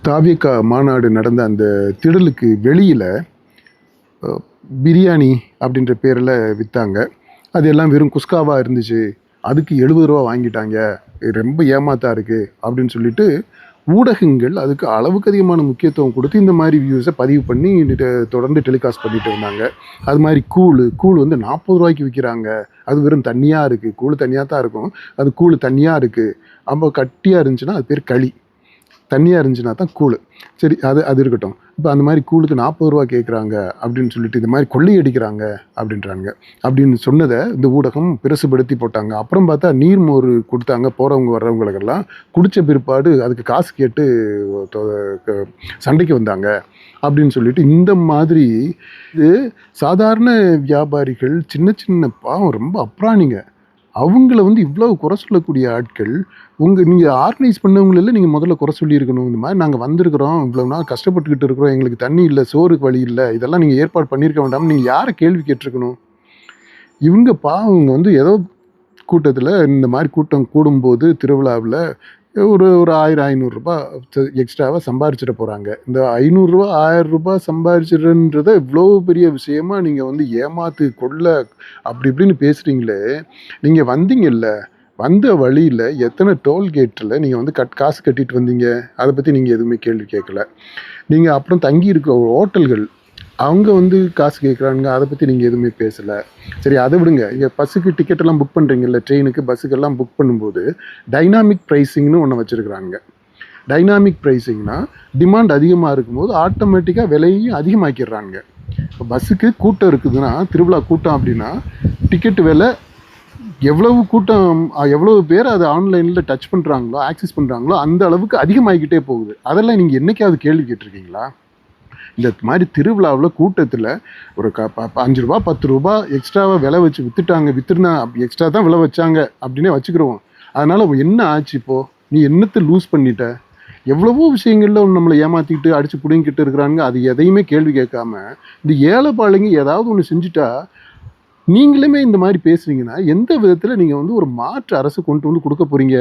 தாவேகா மாநாடு நடந்த அந்த திடலுக்கு வெளியில் பிரியாணி அப்படின்ற பேரில் விற்றாங்க. அது எல்லாம் வெறும் குஸ்காவாக இருந்துச்சு, அதுக்கு 70 ரூபா வாங்கிட்டாங்க, ரொம்ப ஏமாத்தா இருக்குது அப்படின்னு சொல்லிட்டு ஊடகங்கள் அதுக்கு அளவுக்கு அதிகமான முக்கியத்துவம் கொடுத்து இந்த மாதிரி வியூஸை பதிவு பண்ணி தொடர்ந்து டெலிகாஸ்ட் பண்ணிட்டு இருந்தாங்க. அது மாதிரி கூழ் வந்து 40 ரூபாய்க்கு விற்கிறாங்க, அது வெறும் தண்ணியாக இருக்குது, கூழ் தண்ணியாக தான் இருக்கும், அது கூழ் தண்ணியாக இருக்குது, ரொம்ப கட்டியாக இருந்துச்சுன்னா அது பேர் களி, தண்ணியாக இருந்துச்சுன்னா தான் கூழ். சரி, அது இருக்கட்டும். இப்போ அந்த மாதிரி கூழுக்கு 40 ரூபா கேட்குறாங்க அப்படின்னு சொல்லிட்டு இந்த மாதிரி கொள்ளையடிக்கிறாங்க அப்படின்றாங்க. அப்படின்னு சொன்னதை இந்த ஊடகம் பெருசுபடுத்தி போட்டாங்க. அப்புறம் பார்த்தா நீர்மோர் கொடுத்தாங்க போகிறவங்க வர்றவங்களுக்கெல்லாம், குடித்த பிற்பாடு அதுக்கு காசு கேட்டு சண்டைக்கு வந்தாங்க அப்படின்னு சொல்லிட்டு இந்த மாதிரி. இது சாதாரண வியாபாரிகள், சின்ன சின்ன பாவம் ரொம்ப அப்ராணிங்க, அவங்கள வந்து இவ்வளவு குறை சொல்லக்கூடிய ஆட்கள். நீங்கள் ஆர்கனைஸ் பண்ணவங்கள நீங்கள் முதல்ல குறை சொல்லியிருக்கணும். இந்த மாதிரி நாங்கள் வந்திருக்கிறோம், இவ்வளோ நாள் கஷ்டப்பட்டுக்கிட்டு இருக்கிறோம், எங்களுக்கு தண்ணி இல்லை, சோறுக்கு வழி இல்லை, இதெல்லாம் நீங்கள் ஏற்பாடு பண்ணியிருக்க வேண்டாம், நீங்கள் யாரை கேள்வி கேட்டிருக்கணும்? இவங்க பாவங்க வந்து ஏதோ கூட்டத்தில் இந்த மாதிரி கூட்டம் கூடும்போது திருவிழாவில் ஒரு 1000-500 ரூபா எக்ஸ்ட்ராவாக சம்பாரிச்சிட போகிறாங்க. இந்த 500 ரூபா 1000 ரூபாய் சம்பாரிச்சிடுறன்றதை இவ்வளோ பெரிய விஷயமா நீங்கள் வந்து ஏமாத்து கொள்ள அப்படி இப்படின்னு பேசுகிறீங்களே. நீங்கள் வந்தீங்கல்ல, வந்த வழியில் எத்தனை டோல்கேட்டில் நீங்கள் வந்து காசு கட்டிட்டு வந்தீங்க, அதை பற்றி நீங்கள் எதுவுமே கேள்வி கேட்கல. நீங்கள் அப்புறம் தங்கி இருக்க ஹோட்டல்கள், அவங்க வந்து காசு கேட்குறாங்க, அதை பற்றி நீங்கள் எதுவுமே பேசலை. சரி, அதை விடுங்க. இங்கே பஸ்ஸுக்கு டிக்கெட்டெல்லாம் புக் பண்ணுறீங்கல்ல, ட்ரெயினுக்கு பஸ்ஸுக்கெல்லாம் புக் பண்ணும்போது டைனாமிக் ப்ரைஸிங்னு ஒன்று வச்சுருக்குறாங்க. டைனாமிக் ப்ரைஸிங்னா டிமாண்ட் அதிகமாக இருக்கும்போது ஆட்டோமேட்டிக்காக விலையும் அதிகமாக்கிடுறாங்க. இப்போ பஸ்ஸுக்கு கூட்டம் இருக்குதுன்னா, திருவிழா கூட்டம் அப்படின்னா, டிக்கெட்டு விலை எவ்வளவு கூட்டம், எவ்வளவு பேர் அதை ஆன்லைனில் டச் பண்ணுறாங்களோ, ஆக்சஸ் பண்ணுறாங்களோ, அந்த அளவுக்கு அதிகமாகிக்கிட்டே போகுது. அதெல்லாம் நீங்கள் என்றைக்காவது கேள்வி கேட்டிருக்கீங்களா? இந்த மாதிரி திருவிழாவில் கூட்டத்தில் ஒரு 5 ரூபா 10 ரூபா எக்ஸ்ட்ராவாக விலை வச்சு விற்றுனா எக்ஸ்ட்ரா தான் விலை வச்சாங்க அப்படின்னே வச்சுக்கிறோம். அதனால் என்ன ஆச்சு இப்போது? நீ என்னத்தை லூஸ் பண்ணிட்ட? எவ்வளவோ விஷயங்களில் நம்மளை ஏமாற்றிக்கிட்டு அடித்து பிடிங்கிட்டு இருக்கிறாங்க. அது எதையுமே கேள்வி கேட்காம இந்த ஏழைப்பாளைங்க ஏதாவது ஒன்று செஞ்சுட்டா நீங்களுமே இந்த மாதிரி பேசுகிறீங்கன்னா எந்த விதத்தில் நீங்கள் வந்து ஒரு மாற்று அரசு கொண்டு வந்து கொடுக்க போகிறீங்க?